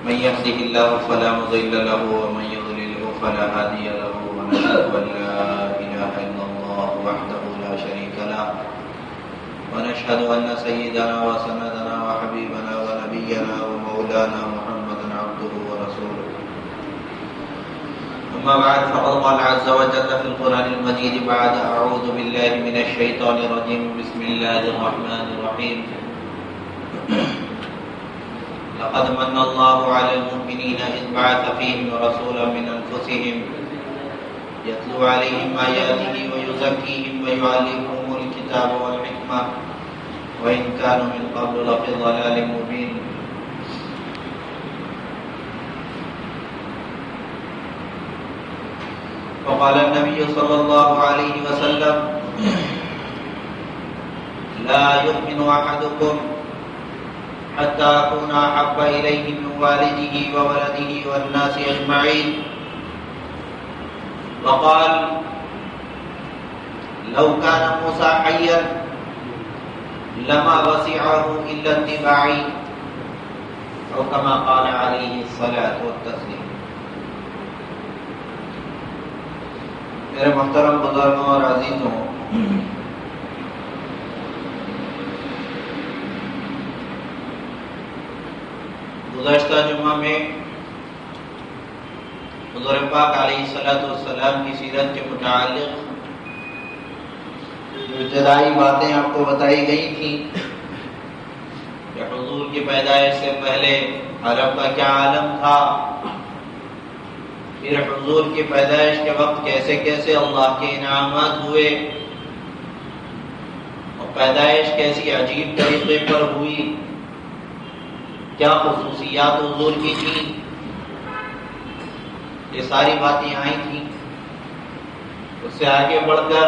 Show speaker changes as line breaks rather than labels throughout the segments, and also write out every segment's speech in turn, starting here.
من يهده الله فلا مضل له ومن يضلله فلا هادي له ونشهد أن لا إله إلا الله وحده لا شريك له ونشهد أن سيدنا وسندنا وحبيبنا ونبينا ومولانا محمدا عبده ورسوله. أما بعد فقد قال عز وجل في القرآن المجيد بعد أعوذ بالله من الشيطان الرجيم بسم الله الرحمن الرحيم. لقد من الله على المؤمنين إذ بعث فيهم رسولا من أنفسهم يتلو عليهم آياته ويزكيهم ويعلمهم الكتاب والحكمة وإن كانوا من قبل لفي ضلال مبين. وقال النبي صلى الله عليه وسلم لا يؤمن أحدكم حتى أكون أحب إليه من والده وولده والناس أجمعين. وقال لو كان موسى حيا لما وسعه إلا اتباعي أو كما قال عليه الصلاة والتسليم. میرے محترم بزرگوں اور عزیزوں، گزشتہ جمعہ میں حضور پاک علیہ الصلوۃ والسلام کی سیرت کے متعلق جو ابتدائی باتیں آپ کو بتائی گئی تھیں کہ حضور کی پیدائش سے پہلے عرب کا کیا عالم تھا، پھر حضور کی پیدائش کے وقت کیسے کیسے اللہ کے انعامات ہوئے اور پیدائش کیسی عجیب طریقے پر ہوئی، کیا خصوصیات حضور کی تھیں، یہ ساری باتیں آئی تھیں. اس سے آگے بڑھ کر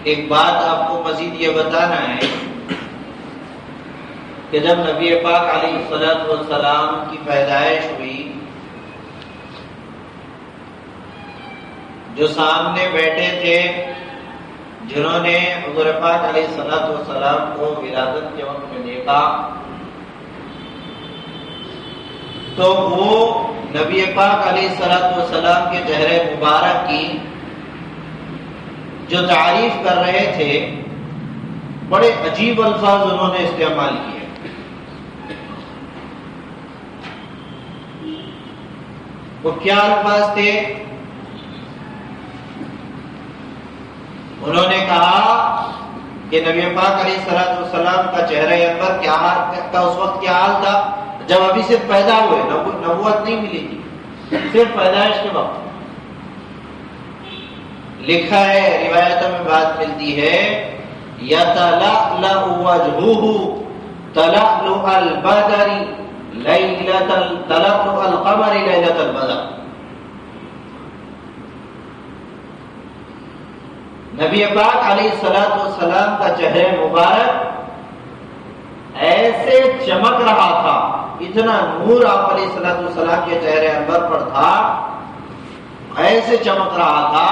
ایک بات آپ کو مزید یہ بتانا ہے کہ جب نبی پاک علیہ الصلوۃ والسلام کی پیدائش ہوئی، جو سامنے بیٹھے تھے جنہوں نے حضور پاک علیہ الصلوۃ والسلام کو ولادت کے وقت میں دیکھا، تو وہ نبی پاک علیہ الصلوۃ والسلام کے چہرے مبارک کی جو تعریف کر رہے تھے، بڑے عجیب الفاظ انہوں نے استعمال کیے. وہ کیا الفاظ تھے؟ انہوں نے کہا کہ نبی پاک علیہ الصلوۃ والسلام کا چہرہ انور کیا کا اس وقت کیا حال تھا جب ابھی صرف پیدا ہوئے، نبوت نہیں ملی تھی، صرف پیدائش کے وقت. لکھا ہے، روایتوں میں بات ملتی ہے، یتلألأ وجهه تلألؤ البدر تلألؤ القمر لیلۃ البدر. نبی پاک علیہ الصلوۃ والسلام کا چہرہ مبارک ایسے چمک رہا تھا، اتنا نور آپ علیہ الصلوۃ والسلام کے چہرے انور پر تھا، ایسے چمک رہا تھا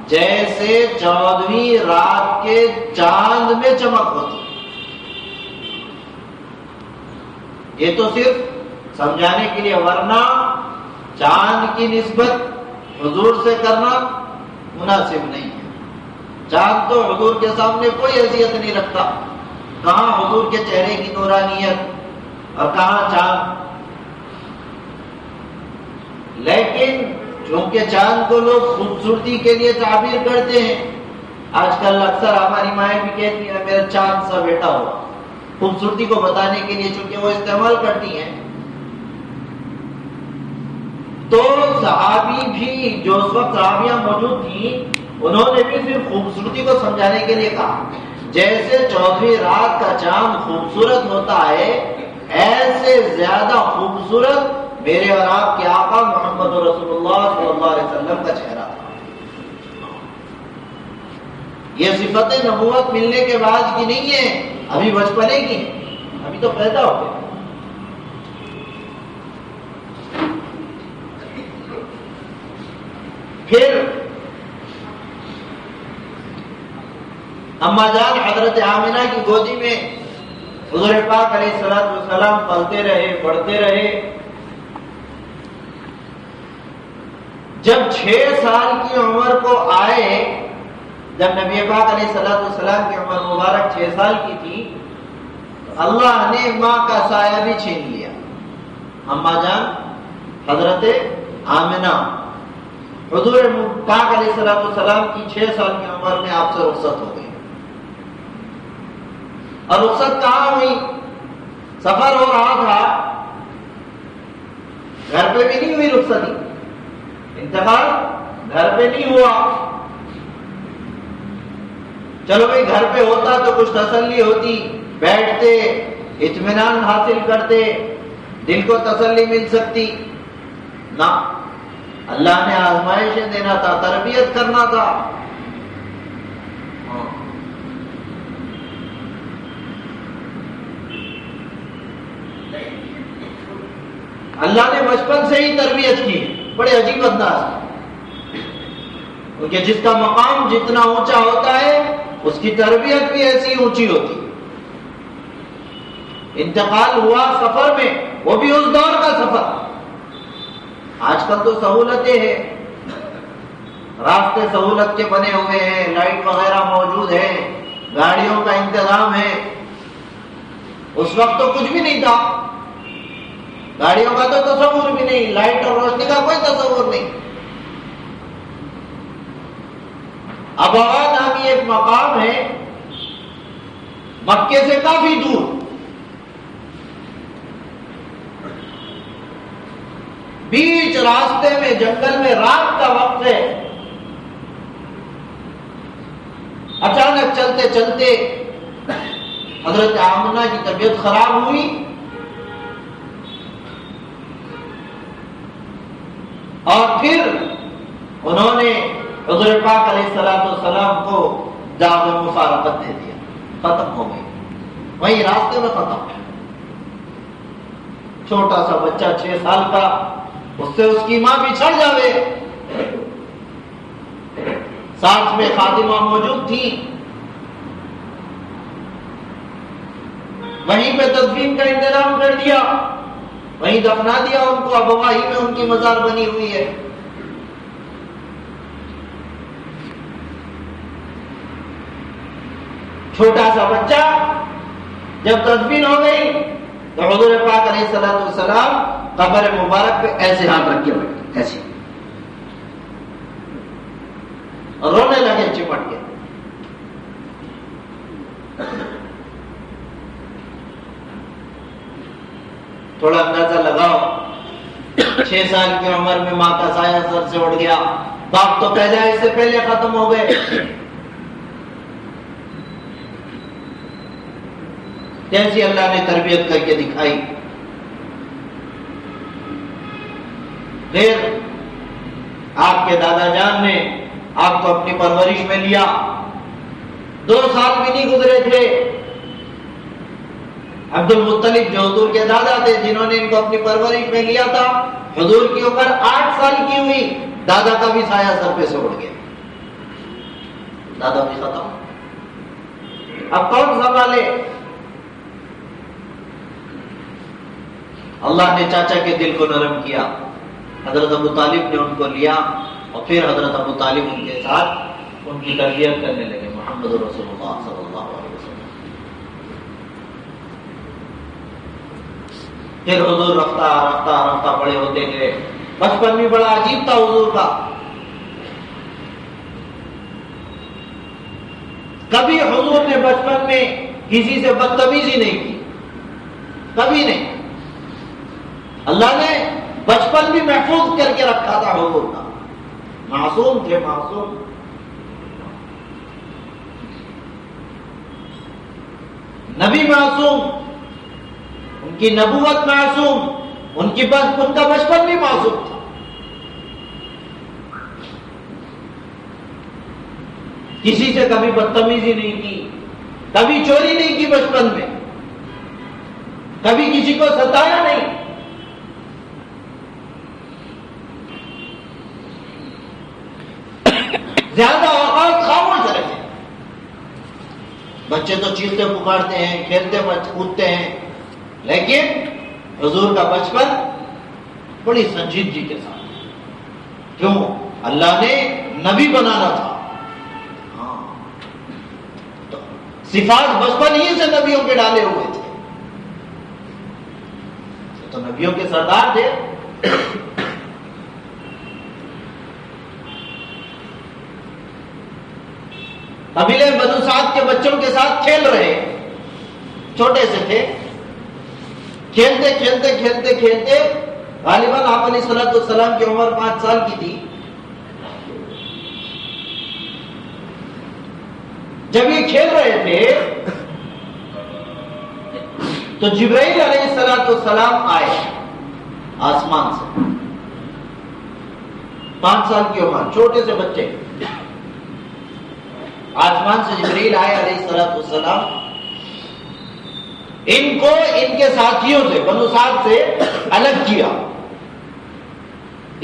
جیسے 14ویں رات کے چاند میں چمک ہوتی. یہ تو صرف سمجھانے کے لیے، ورنہ چاند کی نسبت حضور سے کرنا مناسب نہیں ہے. چاند تو حضور کے سامنے کوئی حیثیت نہیں رکھتا. کہاں حضور کے چہرے کی نورانیت اور کہاں چاند. لیکن چونکہ چاند کو لوگ خوبصورتی کے لیے تعبیر کرتے ہیں، آج کل اکثر ہماری مائیں بھی کہتی ہیں میرا چاند سا بیٹا ہوا، خوبصورتی کو بتانے کے لیے چونکہ وہ استعمال کرتی ہیں. تو صحابی بھی جو اس وقت صحابیاں موجود تھیں، انہوں نے بھی صرف خوبصورتی کو سمجھانے کے لیے کہا، جیسے 14ویں رات کا چاند خوبصورت ہوتا ہے، ایسے زیادہ خوبصورت میرے اور آپ کے آقا محمد رسول اللہ صلی اللہ علیہ وسلم کا چہرہ تھا. یہ صفت نبوت ملنے کے بعد کی نہیں ہے، ابھی بچپنے کی، ابھی تو پیدا ہو گئے. پھر اما جان حضرت آمنہ کی گودی میں حضور پاک علیہ الصلوۃ والسلام پلتے رہے، بڑھتے رہے. جب 6 سال کی عمر کو آئے، جب نبی پاک علیہ الصلوۃ والسلام کی عمر مبارک 6 سال کی تھی، تو اللہ نے ماں کا سایہ بھی چھین لیا. اما جان حضرت آمنہ حضور پاک علیہ الصلوۃ والسلام کی 6 سال کی عمر میں آپ سے رخصت ہو گئی. اور رخصت کہاں ہوئی؟ سفر ہو رہا تھا، گھر پہ بھی نہیں ہوئی رخصتی، انتقال گھر پہ نہیں ہوا. چلو بھائی گھر پہ ہوتا تو کچھ تسلی ہوتی، بیٹھتے، اطمینان حاصل کرتے، دل کو تسلی مل سکتی. نہ، اللہ نے آزمائشیں دینا تھا، تربیت کرنا تھا. اللہ نے بچپن سے ہی تربیت کی، بڑے عجیب انداز، کیونکہ جس کا مقام جتنا اونچا ہوتا ہے اس کی تربیت بھی ایسی اونچی ہوتی. انتقال ہوا سفر میں، وہ بھی اس دور کا سفر. آج کل تو سہولتیں ہیں، راستے سہولت کے بنے ہوئے ہیں، لائٹ وغیرہ موجود ہے، گاڑیوں کا انتظام ہے. اس وقت تو کچھ بھی نہیں تھا، گاڑیوں کا تو تصور بھی نہیں، لائٹ اور روشنی کا کوئی تصور نہیں. ابوا نامی ایک مقام ہے مکے سے کافی دور. بیچ راستے میں جنگل میں رات کا وقت ہے. اچانک چلتے چلتے حضرت آمنہ کی طبیعت خراب ہوئی اور پھر انہوں نے حضور پاک علیہ الصلوۃ والسلام کو دعوت مفارقت دے دیا. ختم ہو گئی، وہی راستے میں ختم. چھوٹا سا بچہ 6 سال کا، اس سے اس کی ماں بچھڑ جاوے. ساتھ میں خادمہ موجود تھی، وہیں پہ تدفین کا انتظام کر دیا، وہیں دفنا دیا ان کو. ابوا ہی میں ان کی مزار بنی ہوئی ہے. چھوٹا سا بچہ جب تدفین ہو گئی تو حضور پاک علیہ الصلوۃ والسلام قبر مبارک پہ ایسے ہاتھ رکھ کے بیٹھے، ایسے رونے لگے چمٹ کے. تھوڑا اندازہ لگاؤ، 6 سال کی عمر میں ماں کا سایہ سر سے اڑ گیا. باپ تو پیدائش سے پہلے ختم ہو گئے. کیسی اللہ نے تربیت کر کے دکھائی. پھر آپ کے دادا جان نے آپ کو اپنی پرورش میں لیا. 2 سال بھی نہیں گزرے تھے، عبد المطلب جو حضور کے دادا تھے، جنہوں نے ان کو اپنی پرورش میں لیا تھا، حضور کی عمر 8 سال کی ہوئی، دادا کا بھی سایہ سر پہ سے اڑ گیا، دادا بھی ختم. اب کون سنبھالے؟ اللہ نے چاچا کے دل کو نرم کیا. حضرت ابو طالب نے ان کو لیا اور پھر حضرت ابو طالب ان کے ساتھ ان کی تربیت کرنے لگے. محمد رسول اللہ صلی اللہ علیہ وسلم. پھر حضور رفتہ رفتہ رفتہ بڑے ہوتے گئے. بچپن بھی بڑا عجیب تھا حضور کا. کبھی حضور نے بچپن میں کسی سے بدتمیزی نہیں کی، کبھی نہیں. اللہ نے بچپن بھی محفوظ کر کے رکھا تھا حضور کا. معصوم تھے، معصوم. نبی معصوم، ان کی نبوت معصوم، ان کا بچپن بھی معصوم تھا. کسی سے کبھی بدتمیزی نہیں کی، کبھی چوری نہیں کی بچپن میں، کبھی کسی کو ستایا نہیں. زیادہ اوقات خاموش رہے. بچے تو چیختے پکارتے ہیں، کھیلتے کودتے ہیں، لیکن حضور کا بچپن بڑی سنجیدگی کے ساتھ. کیوں؟ اللہ نے نبی بنانا تھا. ہاں، تو صفات بچپن ہی سے نبیوں کے ڈالے ہوئے تھے، تو نبیوں کے سردار تھے. قبیلے بنو سعد کے بچوں کے ساتھ کھیل رہے، چھوٹے سے تھے، کھیلتے کھیلتے کھیلتے کھیلتے غالباً آپ علیہ الصلوۃ والسلام کی عمر 5 سال کی تھی. جب یہ کھیل رہے تھے تو جبرائیل علیہ الصلوۃ والسلام آئے آسمان سے. 5 سال کی عمر، چھوٹے سے بچے، آسمان سے جبرائیل آئے علیہ الصلوۃ والسلام. ان کو ان کے ساتھیوں سے، بنو سعد سے الگ کیا،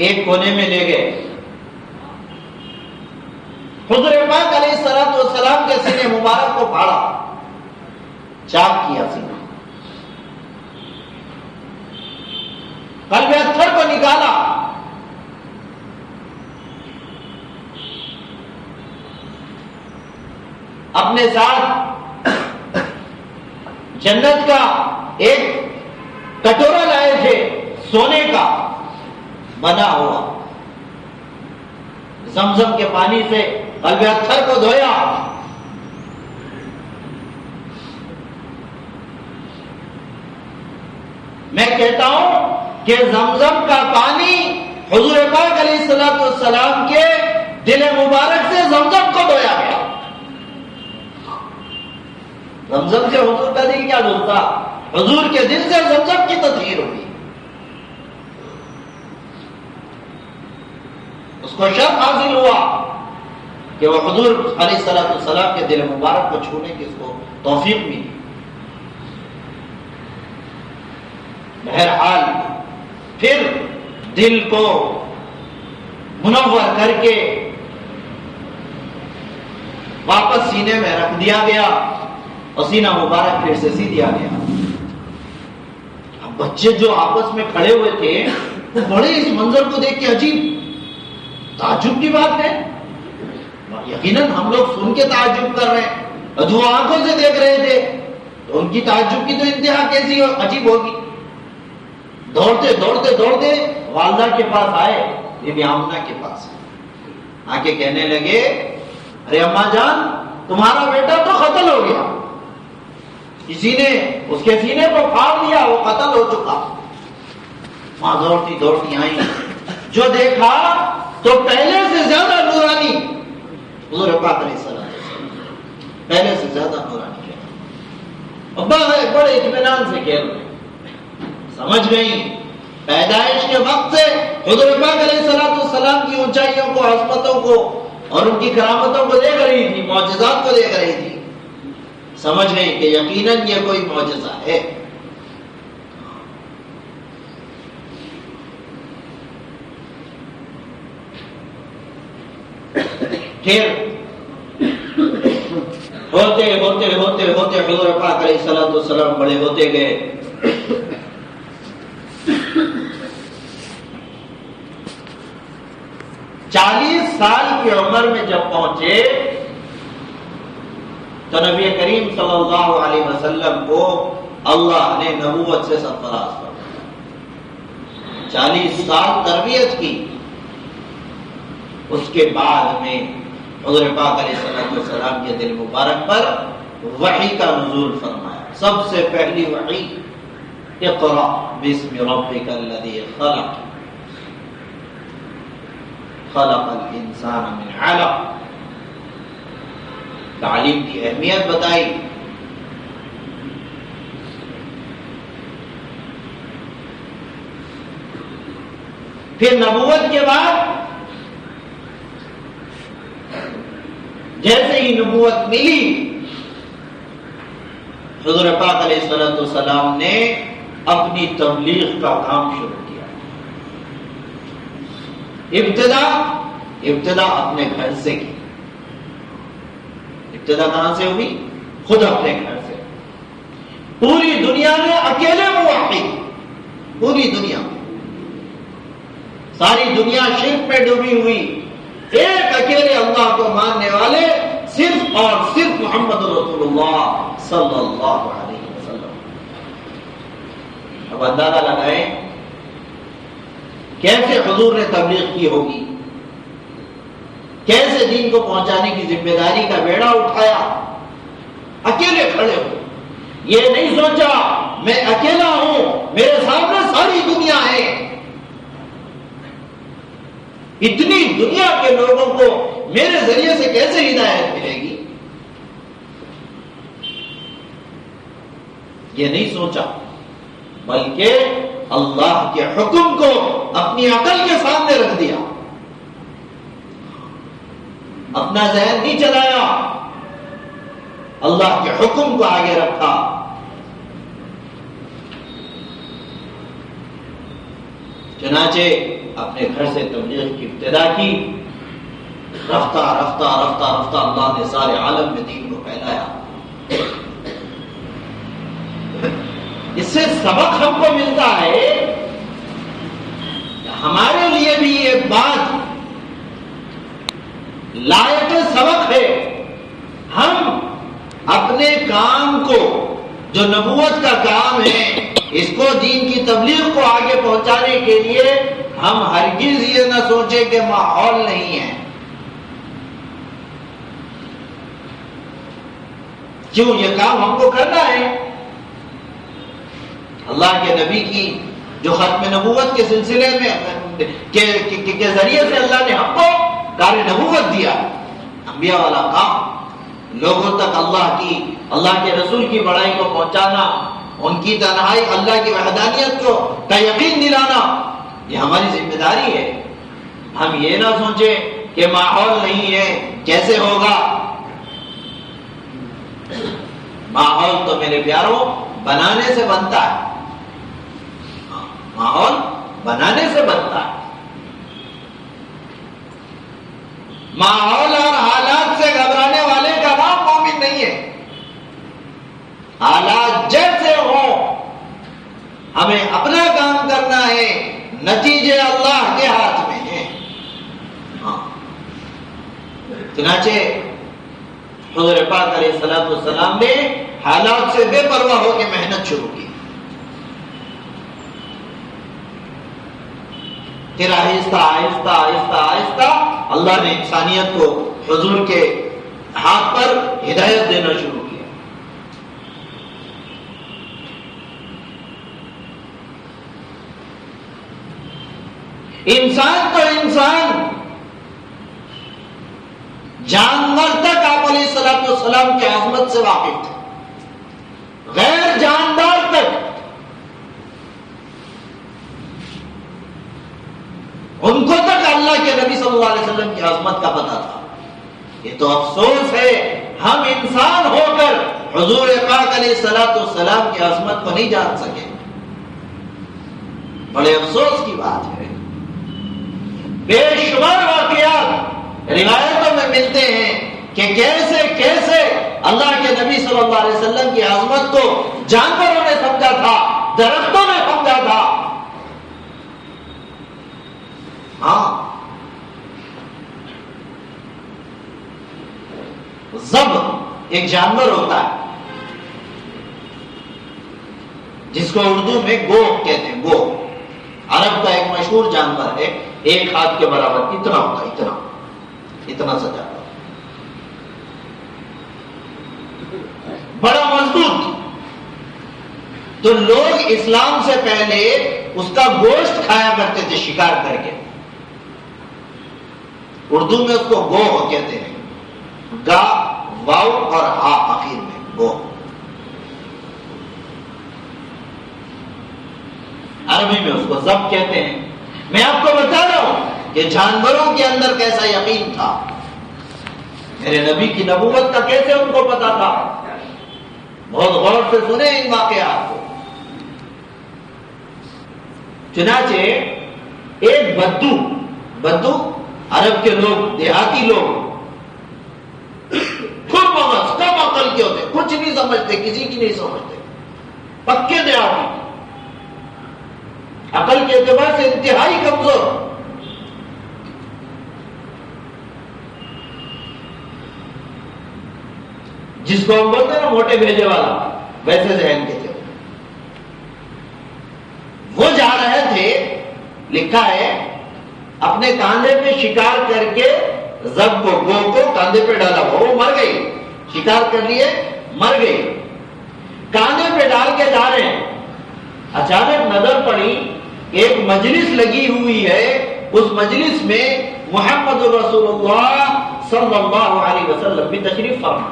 ایک کونے میں لے گئے. حضور پاک علیہ الصلوۃ والسلام کے سینے مبارک کو پھاڑا، چاک کیا سینہ، قلب اطہر کو نکالا، اپنے ساتھ جنت کا ایک کٹورا لائے تھے سونے کا بنا ہوا، زمزم کے پانی سے قلب اطہر کو دھویا. میں کہتا ہوں کہ زمزم کا پانی حضور پاک علیہ الصلوۃ والسلام کے دل مبارک سے زمزم کو دھویا گیا. زمزم سے حضور کا دل کیا دھلتا؟ حضور کے دل سے زمزم کی تطہیر ہوئی. اس کو شرف حاصل ہوا کہ وہ حضور علیہ الصلوۃ والسلام کے دل مبارک کو چھونے کی اس کو توفیق ملی. بہرحال پھر دل کو منور کر کے واپس سینے میں رکھ دیا گیا اور سینہ مبارک پھر سے سی دیا گیا. اب بچے جو آپس میں کھڑے ہوئے تھے وہ بڑے اس منظر کو دیکھ کے عجیب تعجب کی بات ہے. یقیناً ہم لوگ سن کے تعجب کر رہے ہیں، اور جو آنکھوں سے دیکھ رہے تھے تو ان کی تعجب کی تو انتہا کیسی عجیب ہوگی. دوڑتے دوڑتے دوڑتے والدہ کے پاس آئے، بی بی آمنہ کے پاس آ کے کہنے لگے، ارے اماں جان، تمہارا بیٹا تو قتل ہو گیا، کسی نے اس کے سینے کو پھاڑ دیا، وہ قتل ہو چکا. ماں دوڑتی دوڑتی آئی، جو دیکھا تو پہلے سے زیادہ نورانی حضور پاک علیہ السلام، پہلے سے زیادہ نورانی کیا. ابا ہے بڑے اطمینان سے کہہ رہے، سمجھ گئی پیدائش کے وقت سے حضور پاک علیہ السلام کی اونچائیوں کو، عظمتوں کو اور ان کی کرامتوں کو دیکھ رہی تھی، معجزات کو دیکھ رہی تھی. سمجھ گئی کہ یقیناً یہ کوئی معجزہ ہے. پھر ہوتے ہوتے ہوتے ہوتے حضور پاک علیہ السلام بڑے ہوتے گئے. 40 سال کی عمر میں جب پہنچے تو نبی کریم صلی اللہ علیہ وسلم کو اللہ نے نبوت سے سرفراز کر دیا. 40 سال تربیت کی، اس کے بعد میں حضور پاک علیہ السلام کے دل مبارک پر وحی کا نزول فرمایا. سب سے پہلی وحی اقرأ باسم ربک الذی خلق، خلق الانسان من علق. تعلیم کی اہمیت بتائی. پھر نبوت کے بعد جیسے ہی نبوت ملی، حضور پاک علیہ السلام نے اپنی تبلیغ کا کام شروع کیا. ابتدا اپنے گھر سے کی. ابتدا کہاں سے ہوئی؟ خود اپنے گھر سے. پوری دنیا میں اکیلے موحد، پوری دنیا میں، ساری دنیا شرک پہ ڈوبی ہوئی، ایک اکیلے اللہ کو ماننے والے صرف اور صرف محمد رسول اللہ صلی اللہ علیہ وسلم. اب اندازہ لگائیں کیسے حضور نے تبلیغ کی ہوگی، کیسے دین کو پہنچانے کی ذمہ داری کا بیڑا اٹھایا. اکیلے کھڑے ہو، یہ نہیں سوچا میں اکیلا ہوں، میرے سامنے ساری دنیا ہے. اتنی دنیا کے لوگوں کو میرے ذریعے سے کیسے ہدایت ملے گی، یہ نہیں سوچا، بلکہ اللہ کے حکم کو اپنی عقل کے سامنے رکھ دیا. اپنا ذہن نہیں چلایا، اللہ کے حکم کو آگے رکھا. چنانچہ اپنے گھر سے تبلیغ کی ابتدا کی. رفتہ رفتہ رفتہ رفتہ اللہ نے سارے عالم میں دین کو پھیلایا. اس سے سبق ہم کو ملتا ہے، ہمارے لیے بھی یہ بات لائق سبق ہے. ہم اپنے کام کو جو نبوت کا کام ہے، اس کو دین کی تبلیغ کو آگے پہنچانے کے لیے ہم ہرگز یہ نہ سوچیں کہ ماحول نہیں ہے. کیوں یہ کام ہم کو کرنا ہے؟ اللہ کے نبی کی جو ختم نبوت کے سلسلے میں کے ذریعے سے اللہ نے ہم کو کار نبوت دیا، انبیاء والا کام، لوگوں تک اللہ کے رسول کی بڑائی کو پہنچانا، ان کی تنہائی، اللہ کی وحدانیت کو کا یقین دلانا، یہ ہماری ذمہ داری ہے. ہم یہ نہ سوچیں کہ ماحول نہیں ہے، کیسے ہوگا. ماحول تو میرے پیاروں بنانے سے بنتا ہے، ماحول بنانے سے بنتا ہے. ماحول اور حالات سے گھبرانے والے کا نام مومن نہیں ہے. حالات جیسے ہوں ہمیں اپنا کام کرنا ہے، نتیجے اللہ کے ہاتھ میں ہیں. چنانچہ حضور پاک علیہ الصلوۃ والسلام نے حالات سے بے پرواہ ہو کے محنت شروع کی. پھر آہستہ آہستہ آہستہ آہستہ اللہ نے انسانیت کو حضور کے ہاتھ پر ہدایت دینا شروع کیا. انسان تو انسان، جانور تک آپ علیہ الصلوۃ والسلام کی عظمت سے واقف تھے. غیر جاندار تک ان کو تک اللہ کے نبی صلی اللہ علیہ وسلم کی عظمت کا پتہ تھا. یہ تو افسوس ہے ہم انسان ہو کر حضور پاک علیہ الصلوۃ والسلام کی عظمت کو نہیں جان سکے. بڑے افسوس کی بات ہے. بے شمار واقعات روایتوں میں ملتے ہیں کہ کیسے کیسے اللہ کے نبی صلی اللہ علیہ وسلم کی عظمت کو جانوروں نے سمجھا تھا، درختوں نے سمجھا تھا. ہاں، ضب ایک جانور ہوتا ہے جس کو اردو میں گو کہتے ہیں. گو عرب کا ایک مشہور جانور ہے، ایک ہاتھ کے برابر اتنا ہوتا ہے، اتنا سا جانور، بڑا مضبوط. تو لوگ اسلام سے پہلے اس کا گوشت کھایا کرتے تھے شکار کر کے. اردو میں اس کو گو کہتے ہیں، گا واو اور ہا آخر میں گو. عربی میں اس کو ضب کہتے ہیں. میں آپ کو بتا رہا ہوں کہ جانوروں کے اندر کیسا یقین تھا، میرے نبی کی نبوت کا کیسے ان کو پتا تھا. بہت غور سے سنیں ان واقعات کو. چنانچہ ایک بدو عرب کے لوگ، دیہاتی لوگ، کم عقل کے ہوتے، کچھ سمجھتے، کسی کی نہیں سمجھتے، پکے دیہاتی، عقل کے اعتبار سے انتہائی کمزور. جس کو ہم بولتے ہیں نا موٹے بھیجے والا، ویسے ذہن کے تھے. وہ جا رہے تھے، لکھا ہے اپنے کاندھے پہ شکار کر کے زب کو، گو کو کاندھے پہ ڈالا، وہ مر گئی، شکار کر لیے مر گئی، کاندھے پہ ڈال کے جا رہے ہیں. اچانک نظر پڑی ایک مجلس لگی ہوئی ہے، اس مجلس میں محمد رسول اللہ صلی اللہ علیہ وسلم بھی تشریف فرما.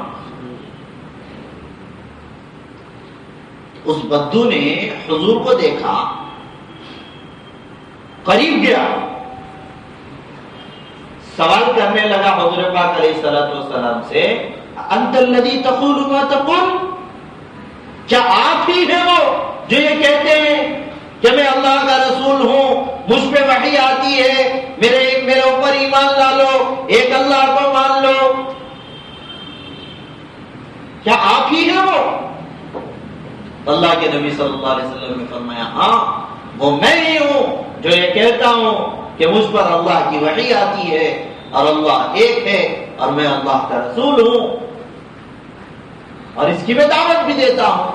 اس بدو نے حضور کو دیکھا، قریب گیا، سوال کرنے لگا حضور پاک علیہ الصلوۃ والسلام سے، انت الذی تقول ما تقول، کیا آپ ہی ہیں وہ جو یہ کہتے ہیں کہ میں اللہ کا رسول ہوں، مجھ پہ وحی آتی ہے، میرے اوپر ایمان لا لو، ایک اللہ کو مان لو، کیا آپ ہی ہیں وہ؟ اللہ کے نبی صلی اللہ علیہ وسلم نے فرمایا، ہاں وہ میں ہی ہوں جو یہ کہتا ہوں کہ مجھ پر اللہ کی وحی آتی ہے اور اللہ ایک ہے اور میں اللہ کا رسول ہوں اور اس کی میں دعوت بھی دیتا ہوں.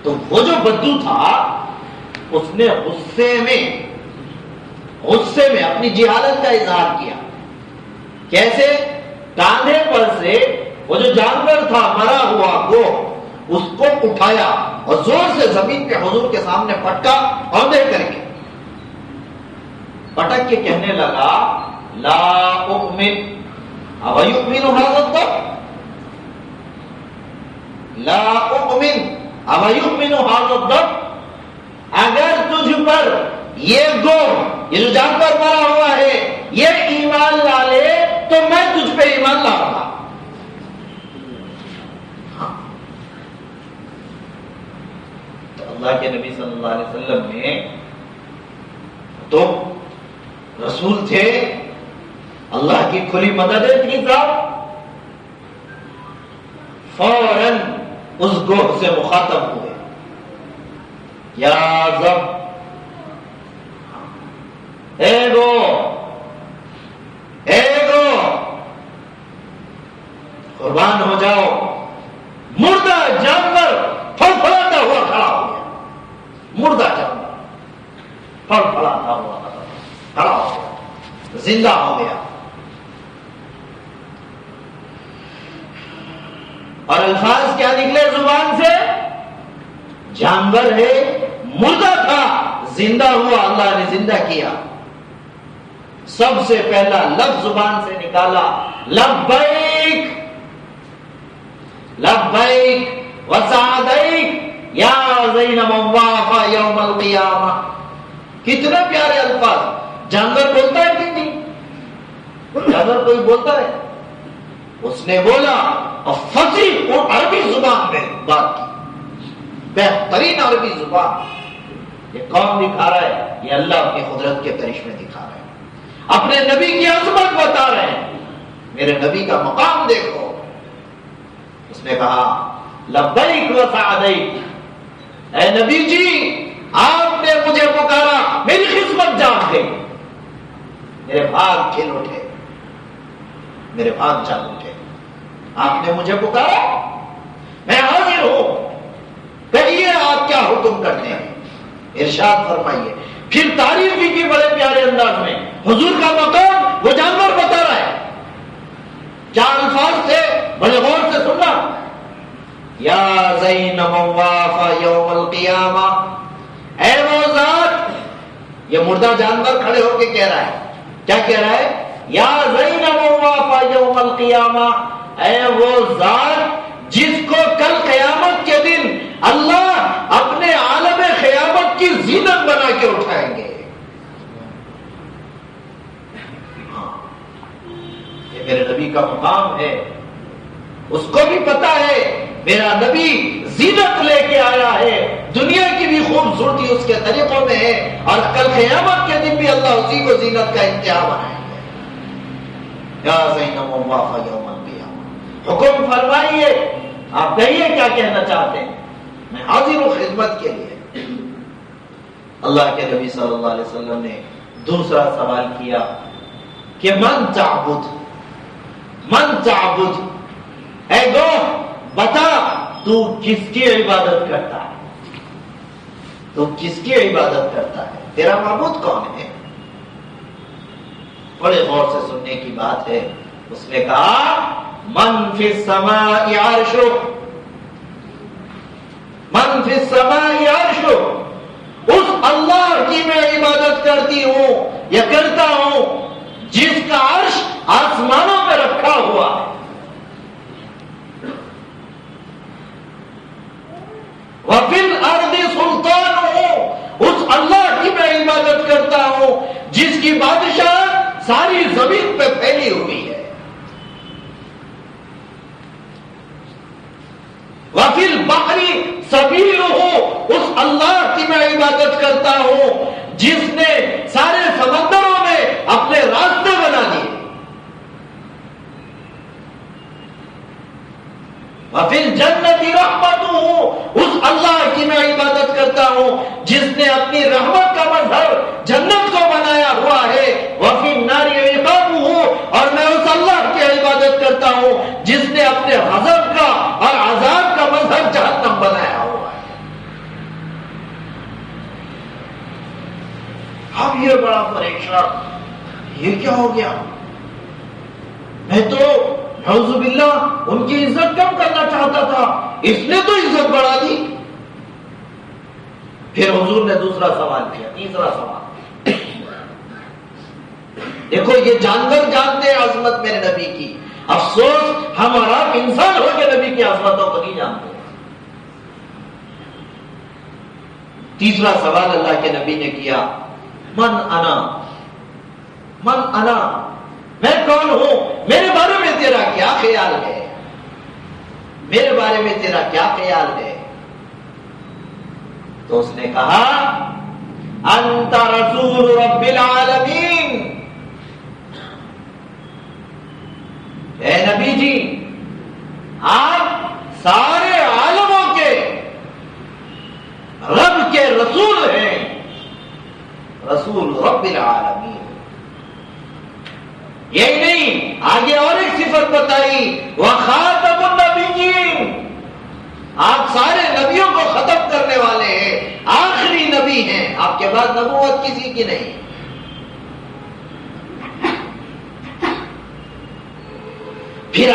تو وہ جو بدو تھا اس نے غصے میں اپنی جہالت کا اظہار کیا. کیسے؟ کاندھے پر سے وہ جو جانور تھا مرا ہوا گو، اس کو اٹھایا اور زور سے زمین پہ حضور کے سامنے پٹکا، اوندے کر کے پٹک کے کہنے لگا، لا اؤمن اویؤمن ھذا الضب، لا اؤمن اویؤمن ھذا الضب، اگر تجھ پر یہ گو، یہ جو جانور مرا ہوا ہے، یہ ایمان لا لے تو میں تجھ پہ ایمان لاؤں گا. اللہ کے نبی صلی اللہ علیہ وسلم نے تو رسول تھے، اللہ کی کھلی مددیں تھی، صاحب فوراً اس گوہ سے مخاطب ہوئے، یا زب، اے گو، اے گو، قربان ہو جاؤ. مردہ جانور پھڑپھڑاتا ہوا کھڑا ہو گیا، مردہ جانور پھڑپھڑاتا ہوا کھڑا ہو گیا، زندہ ہو گیا. اور الفاظ کیا نکلے زبان سے؟ جانور ہے، مردہ تھا، زندہ ہوا، اللہ نے زندہ کیا. سب سے پہلا لفظ زبان سے نکالا، لبیک لبیک وسعدیک یا زین مواقع یوم القیامہ. کتنے پیارے الفاظ. جانور بولتا ہے کہ نہیں؟ جانور کوئی بولتا ہے؟ اس نے بولا اور فصیح اور عربی زبان میں بات کی، بہترین عربی زبان. یہ کون دکھا رہا ہے؟ یہ اللہ کی قدرت کے کرشمے دکھا رہا ہے، اپنے نبی کی عظمت بتا رہے ہیں. میرے نبی کا مقام دیکھو. اس نے کہا لبیک وسعدیک، اے نبی جی آپ نے مجھے پکارا، میری خدمت جان گئی، میرے بھاگ کھل اٹھے، میرے بھاگ جان اٹھے. آپ نے مجھے پکارا، میں حاضر ہوں، کہیے آپ کیا حکم کرتے ہیں، ارشاد فرمائیے. پھر تعریف بھی کی بڑے پیارے انداز میں. حضور کا مقام وہ جانور بتا رہا ہے. کیا الفاظ تھے؟ بڑے غور سے سننا. یا زین مواف یوم القیامہ، اے وہ ذات، یہ مردہ جانور کھڑے ہو کے کہہ رہا ہے. کیا کہہ رہا ہے؟ یا زین مواف یوم القیامہ، اے وہ ذات جس کو کل قیامت کے دن اللہ اپنے عالم قیامت کی زینت بنا کے اٹھائیں گے. یہ میرے نبی کا مقام ہے. اس کو بھی پتا ہے میرا نبی زینت لے کے آیا ہے، دنیا کی بھی خوبصورتی اس کے طریقوں میں ہے، اور کل قیامت کے دن بھی اللہ اسی کو زینت کا انتہا بنائیں گے. یا زین مواف یوم القیامہ. حکم فرمائیے، آپ کہیے کیا کہنا چاہتے ہیں، میں حاضر ہوں خدمت کے لیے۔ اللہ کے نبی صلی اللہ علیہ وسلم نے دوسرا سوال کیا کہ من تعبد، من تعبد، اے گو بتا تو کس کی عبادت کرتا ہے، تو کس کی عبادت کرتا ہے، تیرا معبود کون ہے؟ بڑے غور سے سننے کی بات ہے۔ اس نے کہا من فی السماء عرشہ، من فی السماء عرشہ، اس اللہ کی میں عبادت کرتی ہوں یا کرتا ہوں جس کا عرش آسمانوں میں رکھا ہوا ہے۔ وفی الارض سلطانہ، اس اللہ کی میں عبادت کرتا ہوں جس کی بادشاہ ساری زمین پہ پھیلی ہوئی ہے۔ وفی البحر سبیلہ، اس اللہ کی میں عبادت کرتا ہوں جس نے سارے سمندروں میں اپنے راستے بنا دیے۔ وفی الجنت رحمتہ، اس اللہ کی میں عبادت کرتا ہوں جس نے اپنی رحمت کا مظہر جنت کو بنایا ہوا ہے۔ وفی النار عقابہ، اور میں اس اللہ کی عبادت کرتا ہوں جس نے اپنے غضب کا اور عذاب کا مظہر جہنم بنایا ہوا ہے۔ اب یہ بڑا پریشان، یہ کیا ہو گیا؟ میں تو نعوذ باللہ ان کی عزت کم کرنا چاہتا تھا، اس نے تو عزت بڑھا دی۔ پھر حضور نے دوسرا سوال کیا، تیسرا سوال، دیکھو یہ جانور جانتے ہیں عظمت میرے نبی کی، افسوس ہم اور آپ انسان ہو کے نبی کی عظمتوں کو نہیں جانتے۔ تیسرا سوال اللہ کے نبی نے کیا، من انا، من انا، میں کون ہوں، میرے بارے میں تیرا کیا خیال ہے، میرے بارے میں تیرا کیا خیال ہے؟ تو اس نے کہا انت رسول رب العالمین، اے نبی جی آپ سارے عالموں کے رب کے رسول ہیں، رسول رب العالمین۔ یہی نہیں، آگے اور ایک صفت بتائی، وخاتم النبیین، آپ سارے نبیوں کو ختم کرنے والے ہیں، آخری نبی ہیں، آپ کے بعد نبوت کسی کی نہیں۔ پھر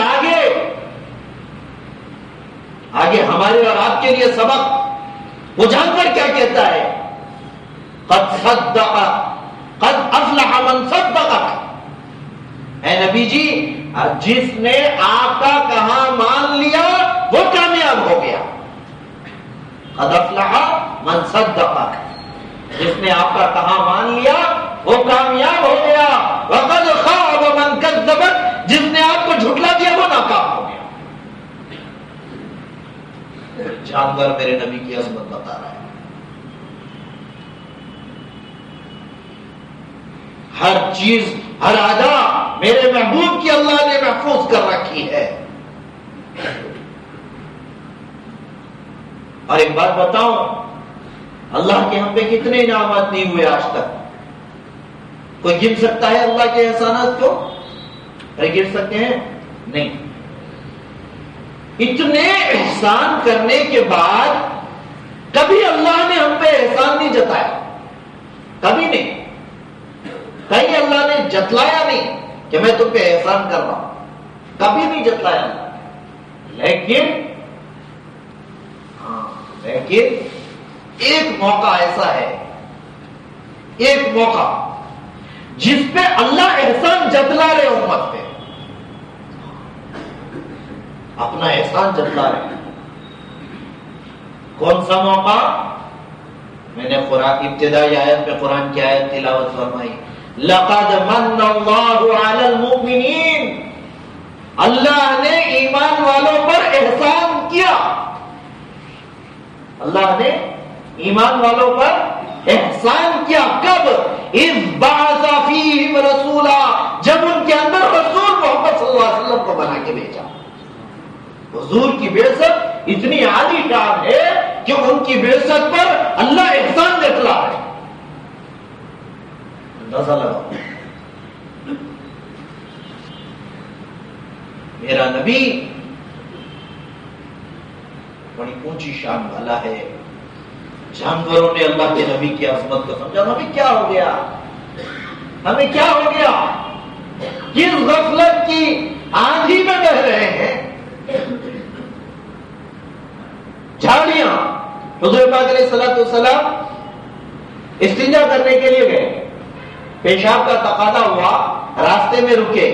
آگے ہمارے اور آپ کے لیے سبق، وہ جانور کیا کہتا ہے، قد صدق، قد افلح من صدقک، اے نبی جی جس نے آپ کا کہا مان لیا وہ کامیاب ہو گیا۔ قد افلح من صدقک، جس نے آپ کا کہا مان لیا وہ کامیاب ہو گیا۔ وقد خاب من کذبک، جس نے آپ کو جھٹلا دیا وہ ناکام ہو گیا۔ جانور میرے نبی کی عظمت بتا رہا ہے۔ ہر چیز، ہر ادا میرے محبوب کی اللہ نے محفوظ کر رکھی ہے۔ اور ایک بات بتاؤں، اللہ کے ہم پہ کتنے انعامات نہیں ہوئے آج تک؟ کوئی گن سکتا ہے اللہ کے احسانات کو؟ ارے گن سکتے ہیں؟ نہیں۔ اتنے احسان کرنے کے بعد کبھی اللہ نے ہم پہ احسان نہیں جتایا، کبھی نہیں، کہیں اللہ نے جتلایا نہیں کہ میں تم پہ احسان کر رہا ہوں، کبھی نہیں جتلایا اللہ۔ لیکن ایک موقع ایسا ہے، ایک موقع جس پہ اللہ احسان جتلا رہے امت پہ، اپنا احسان جتلا رہے۔ کون سا موقع؟ میں نے قرآن ابتدائی آیت میں قرآن کی آیت تلاوت فرمائی، لقد من اللہ علی المؤمنین، اللہ نے ایمان والوں پر احسان کیا، اللہ نے ایمان والوں پر احسان کیا۔ کب؟ اذ بعث فیہم رسولا، جب ان کے اندر رسول محمد صلی اللہ علیہ وسلم کو بنا کے بھیجا۔ حضور کی بعثت اتنی عالی شان ہے کہ ان کی بعثت پر اللہ احسان جتلا ہے. اندازہ لگاؤ. میرا نبی بڑی اونچی شان والا ہے. جانوروں نے اللہ کے نبی کی عظمت کو سمجھا. ہمیں کیا ہو گیا؟ ہمیں کیا ہو گیا؟ کس غفلت کی آندھی میں بہ رہے ہیں. جھاڑیاں. حضور پاک علیہ الصلوۃ والسلام استنجا کرنے کے لیے گئے. پیشاب کا تقاضا ہوا, راستے میں رکے.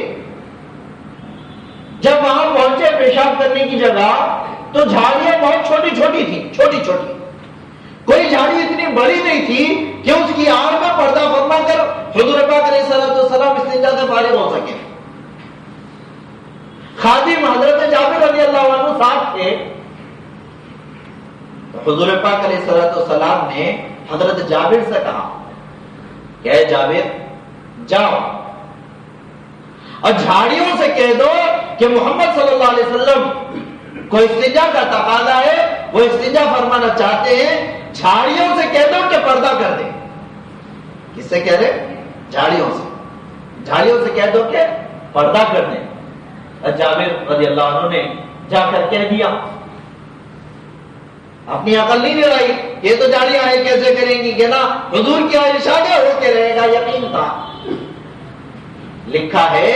جب وہاں پہنچے پیشاب کرنے کی جگہ تو جھاڑیاں بہت چھوٹی چھوٹی تھی, چھوٹی چھوٹی. کوئی جھاڑی اتنی بڑی نہیں تھی کہ اس کی آڑ میں پردہ فرما کر حضور پاک علیہ الصلوۃ والسلام استنجا سے فارغ ہو سکے. خادم حضرت جابر رضی اللہ عنہ ساتھ تھے. حضور پاک علیہ الصلوۃ والسلام نے حضرت جابر سے کہا کہ اے جابر جاؤ اور جھاڑیوں سے کہہ دو کہ محمد صلی اللہ علیہ وسلم کو استنجا کا تقاضا ہے, وہ استنجا فرمانا چاہتے ہیں. جھاڑیوں سے کہہ دو کہ پردہ کر دیں. کس سے کہہ رہے؟ جھاڑیوں سے. جھاڑیوں سے کہہ دو کہ پردہ کر دیں. جابر رضی اللہ عنہ نے جا کر کہہ دیا. اپنی عقل نہیں لڑائی, یہ تو جھاڑیاں ہیں کیسے کریں گی, کہ نا حضور کی ارشاد ہو کے رہے گا. یقین تھا. لکھا ہے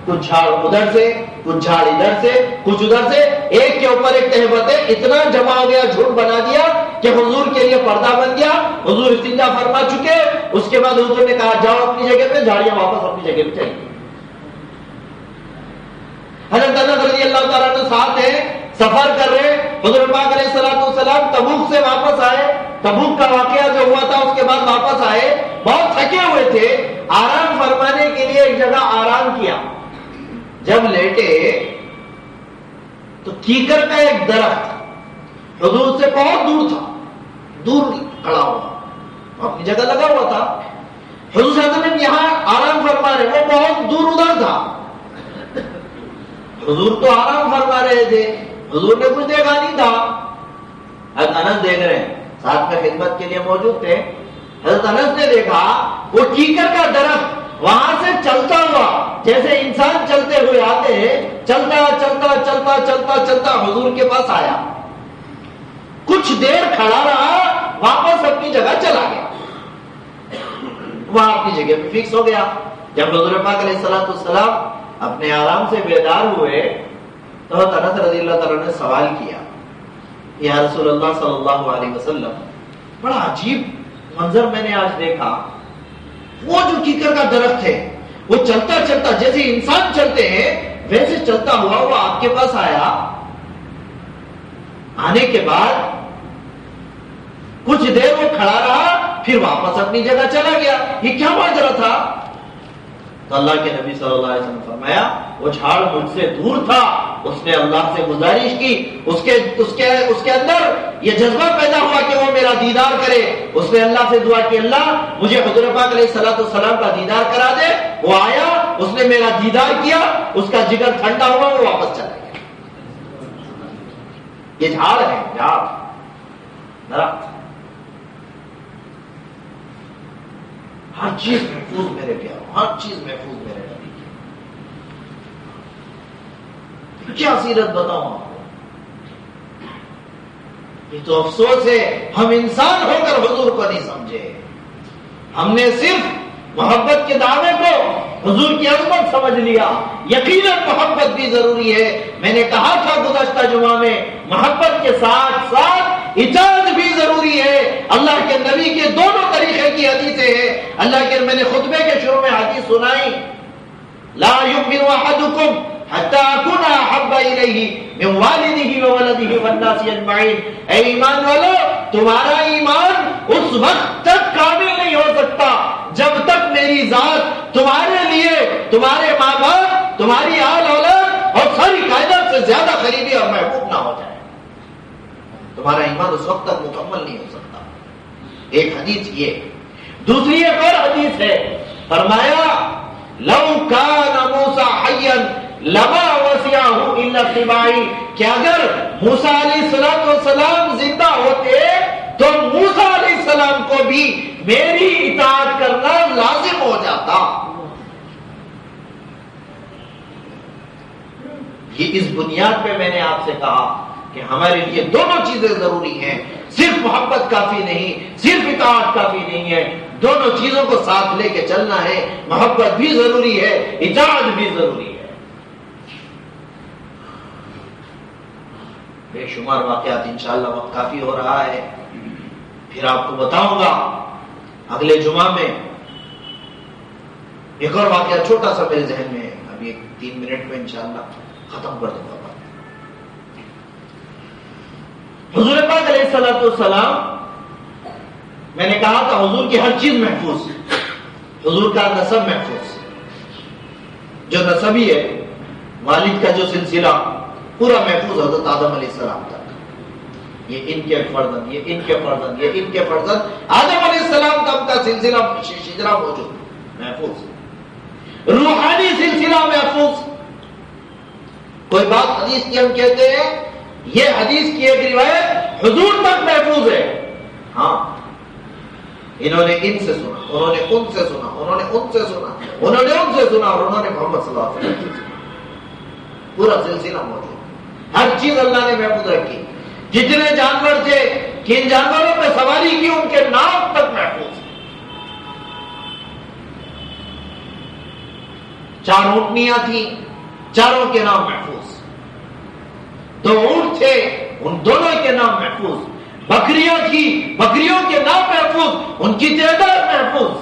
کچھ جھاڑ ادھر سے, کچھ جھاڑ ادھر سے, کچھ ادھر سے, ایک کے اوپر ایک تہبتیں اتنا جمع ہو گیا, جھوٹ بنا دیا کہ حضور کے لیے پردہ بن گیا. حضور استنجا فرما چکے. اس کے بعد حضور نے کہا جاؤ اپنی جگہ پہ. جھاڑیاں واپس اپنی جگہ پہ چلی گئی. حضرت انس رضی اللہ تعالیٰ عنہ ساتھ ہیں, سفر کر رہے. حضور پاک علیہ الصلوۃ والسلام تبوک سے واپس آئے. تبوک کا واقعہ جو ہوا تھا اس کے بعد واپس آئے, بہت تھکے ہوئے تھے. آرام فرمانے کے لیے ایک جگہ آرام کیا. جب لیٹے تو کیکر کا ایک درخت حضور سے بہت دور تھا, دور کھڑا ہوا, اپنی جگہ لگا ہوا تھا. حضور صلی اللہ علیہ وسلم یہاں آرام فرما رہے, وہ بہت دور ادھر تھا. حضور تو آرام فرما رہے تھے, حضور نے کچھ دیکھا نہیں تھا. حضرت انس دیکھ رہے ہیں, ساتھ میں خدمت کے لیے موجود تھے. حضرت انس نے دیکھا وہ کیکر کا درخت وہاں سے چلتا ہوا, جیسے انسان چلتے ہوئے آتے ہیں, چلتا چلتا چلتا چلتا چلتا حضور کے پاس آیا. کچھ دیر کھڑا رہا, واپس اپنی جگہ چلا گیا. وہاں اپنی جگہ پہ فکس ہو گیا. جب حضور پاک علیہ الصلوۃ والسلام اپنے آرام سے بیدار ہوئے تو حضرت انس رضی اللہ تعالیٰ نے سوال کیا, یا رسول اللہ صلی اللہ علیہ وسلم, بڑا عجیب منظر میں نے آج دیکھا. وہ جو کیکر کا درخت ہے وہ چلتا چلتا جیسے انسان چلتے ہیں ویسے چلتا ہوا وہ آپ کے پاس آیا. آنے کے بعد کچھ دیر وہ کھڑا رہا, پھر واپس اپنی جگہ چلا گیا. یہ کیا ماجرا تھا؟ تو اللہ کے نبی صلی اللہ علیہ وسلم فرمایا وہ جھاڑ مجھ سے دور تھا. اس نے اللہ سے گزارش کی, اس کے اندر یہ جذبہ پیدا ہوا کہ وہ میرا دیدار کرے. اس نے اللہ سے دعا کی, اللہ مجھے حضور پاک علیہ الصلوۃ والسلام کا دیدار کرا دے. وہ آیا, اس نے میرا دیدار کیا, اس کا جگر ٹھنڈا ہوا, وہ واپس چلا گیا. یہ جھاڑ ہے, جھاڑ درخت. ہر چیز محفوظ میرے پیاروں, ہر چیز محفوظ میرے نبی کی. کیا سیرت بتاؤں آپ کو. یہ تو افسوس ہے ہم انسان ہو کر حضور کو نہیں سمجھے. ہم نے صرف محبت کے دعوے کو حضور کی عظمت سمجھ لیا. یقیناً محبت بھی ضروری ہے. میں نے کہا تھا گزشتہ جمعہ میں, محبت کے ساتھ ساتھ اطاعت بھی ضروری ہے. اللہ کے نبی کے دونوں طریقے کی حدیثیں ہیں. اللہ کے, میں نے خطبے کے شروع میں حدیث سنائی, لا یؤمن احدکم حتی اکون احب الیہ من والدہ وولدہ والناس اجمعین. اے ایمان والو, تمہارا ایمان اس وقت تک کامل نہیں ہو سکتا جب تک میری ذات تمہارے لیے, تمہارے ماں باپ, تمہاری آل اولاد اور ساری کائنات سے زیادہ قریبی اور محبوب نہ ہو جائے. تمہارا ایمان اس وقت تک مکمل نہیں ہو سکتا. ایک حدیث یہ. دوسری ایک اور حدیث ہے, فرمایا لو کان موسیٰ حیا لما وسعہ الا لاتباعی، کہ اگر موسیٰ علیہ السلام زندہ ہوتے تو موسیٰ علیہ السلام کو بھی میری اطاعت کرنا لازم ہو جاتا۔ یہ اس بنیاد پہ میں نے آپ سے کہا کہ ہمارے لیے دونوں چیزیں ضروری ہیں، صرف محبت کافی نہیں، صرف اطاعت کافی نہیں ہے، دونوں چیزوں کو ساتھ لے کے چلنا ہے۔ محبت بھی ضروری ہے، اطاعت بھی ضروری ہے۔ بے شمار واقعات، انشاءاللہ وقت کافی ہو رہا ہے، پھر آپ کو بتاؤں گا اگلے جمعہ میں۔ ایک اور واقعہ چھوٹا سا میرے ذہن میں ہے، ابھی 3 منٹ میں انشاءاللہ ختم کر دوں گا۔ حضور پاک علیہ السلام، میں نے کہا تھا حضور کی ہر چیز محفوظ، حضور کا نسب محفوظ، جو نسبی ہے والد کا جو سلسلہ پورا محفوظ حضرت آدم علیہ السلام تک، یہ ان کے فرزند، یہ ان کے فرزند، یہ ان کے فرزند، آدم علیہ السلام تک کا سلسلہ شجرہ موجود محفوظ، روحانی سلسلہ محفوظ۔ کوئی بات حدیث کی ہم کہتے ہیں، یہ حدیث کی ایک روایت حضور تک محفوظ ہے، ہاں انہوں نے ان سے سنا، انہوں نے ان سے سنا، انہوں نے ان سے سنا، انہوں نے ان سے سنا، اور انہوں نے محمد صلی اللہ علیہ وسلم سے سنا، پورا سلسلہ موجود، ہر چیز اللہ نے محفوظ رکھی۔ جتنے جانور تھے، کن جانوروں پہ سواری کی، ان کے نام تک محفوظ۔ 4 اونٹنیاں تھیں، چاروں کے نام محفوظ، 2 اونٹ تھے، ان دونوں کے نام محفوظ، بکریاں تھی، بکریوں کے نام محفوظ، ان کی تعداد محفوظ،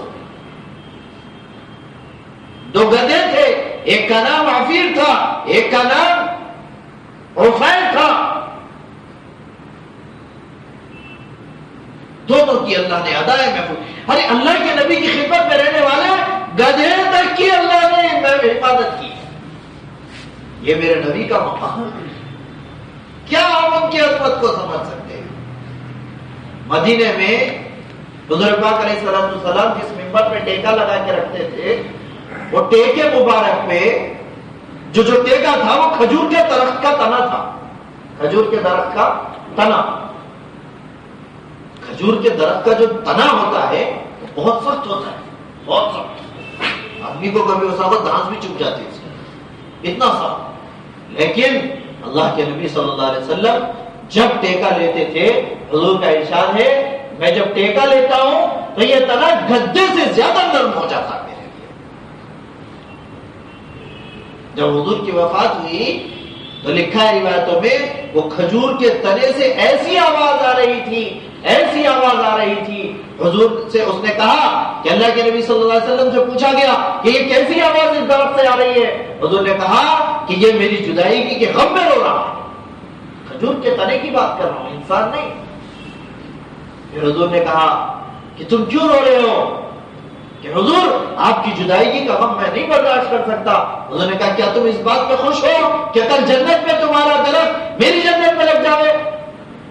2 گدھے تھے، ایک کا نام عفیر تھا، ایک کا نام عفیر تھا، دونوں کی اللہ نے ادائے محفوظ۔ ارے اللہ کے نبی کی خدمت میں رہنے والے گدھے تک کی اللہ نے حفاظت کی، یہ میرے نبی کا مقام ہے، کیا ہم ان کی عظمت کو سمجھ سکتے ہیں؟ مدینے میں حضور پاک علیہ السلام جس منبر پہ ٹیکا لگا کے رکھتے تھے، وہ ٹیکے مبارک پہ جو ٹیکا تھا وہ کھجور کے درخت کا تنا تھا، کھجور کے درخت کا تنا۔ کھجور کے درخت کا جو تنا ہوتا ہے وہ بہت سخت ہوتا ہے، بہت سخت، آدمی کو کبھی اس وقت دھانس بھی چپ جاتی ہے، اتنا سخت۔ لیکن اللہ کے نبی صلی اللہ علیہ وسلم جب ٹیکا لیتے تھے، حضور کا ارشاد ہے، میں جب ٹیکا لیتا ہوں تو یہ تنا گدے سے زیادہ نرم ہو جاتا میرے لیے۔ جب حضور کی وفات ہوئی تو لکھا ہے روایتوں میں، وہ کھجور کے تنے سے ایسی آواز آ رہی تھی، ایسی آواز آ رہی تھی، حضور سے اس نے کہا کہ اللہ کے نبی صلی اللہ علیہ وسلم سے پوچھا گیا کہ یہ کیسی آواز اس درخت سے آ رہی ہے؟ حضور نے کہا کہ یہ میری جدائی کی کہ غم میں رو رہا ہے، کھجور کے تنے کی بات کر رہا ہوں، انسان نہیں۔ پھر حضور نے کہا کہ تم کیوں رو رہے ہو؟ کہ حضور آپ کی جدائی کا غم میں نہیں برداشت کر سکتا۔ حضور نے کہا کیا تم اس بات پہ خوش ہو کہ کل جنت میں تمہارا درخت میری جنت میں لگ جاوے؟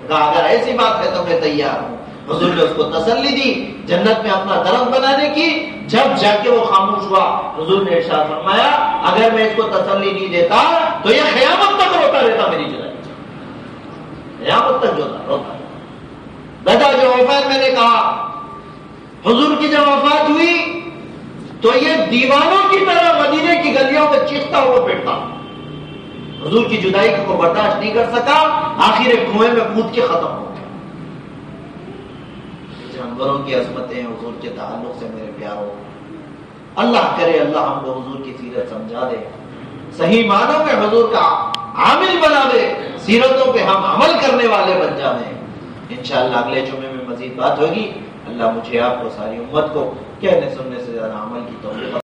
کہا اگر ایسی بات ہے تو میں تیار ہوں۔ حضور نے اس کو تسلی دی جنت میں اپنا درخت بنانے کی۔ جب جا کے وہ خاموش ہوا، حضور نے ارشاد فرمایا اگر میں اس کو تسلی نہیں دیتا تو یہ قیامت تک روتا رہتا میری جدائی، قیامت تک روتا۔ گدھا جو وفات، میں نے کہا حضور کی جب وفات ہوئی تو یہ دیوانوں کی طرح مدینے کی گلیوں میں چیختا ہوا پھرتا، حضور کی جدائی کو برداشت نہیں کر سکا، آخر ایک کنویں میں کود کے ختم ہو گیا۔ جانوروں کی عظمتیں حضور کے تعلق سے میرے پیاروں، اللہ کرے اللہ ہم کو حضور کی سیرت سمجھا دے، صحیح معنوں میں حضور کا عامل بنا دے، سیرتوں پہ ہم عمل کرنے والے بن جائیں۔ انشاءاللہ اگلے جمعے میں مزید بات ہوگی۔ اللہ مجھے آپ کو، ساری امت کو کہنے سننے سے زیادہ عمل کی توفیق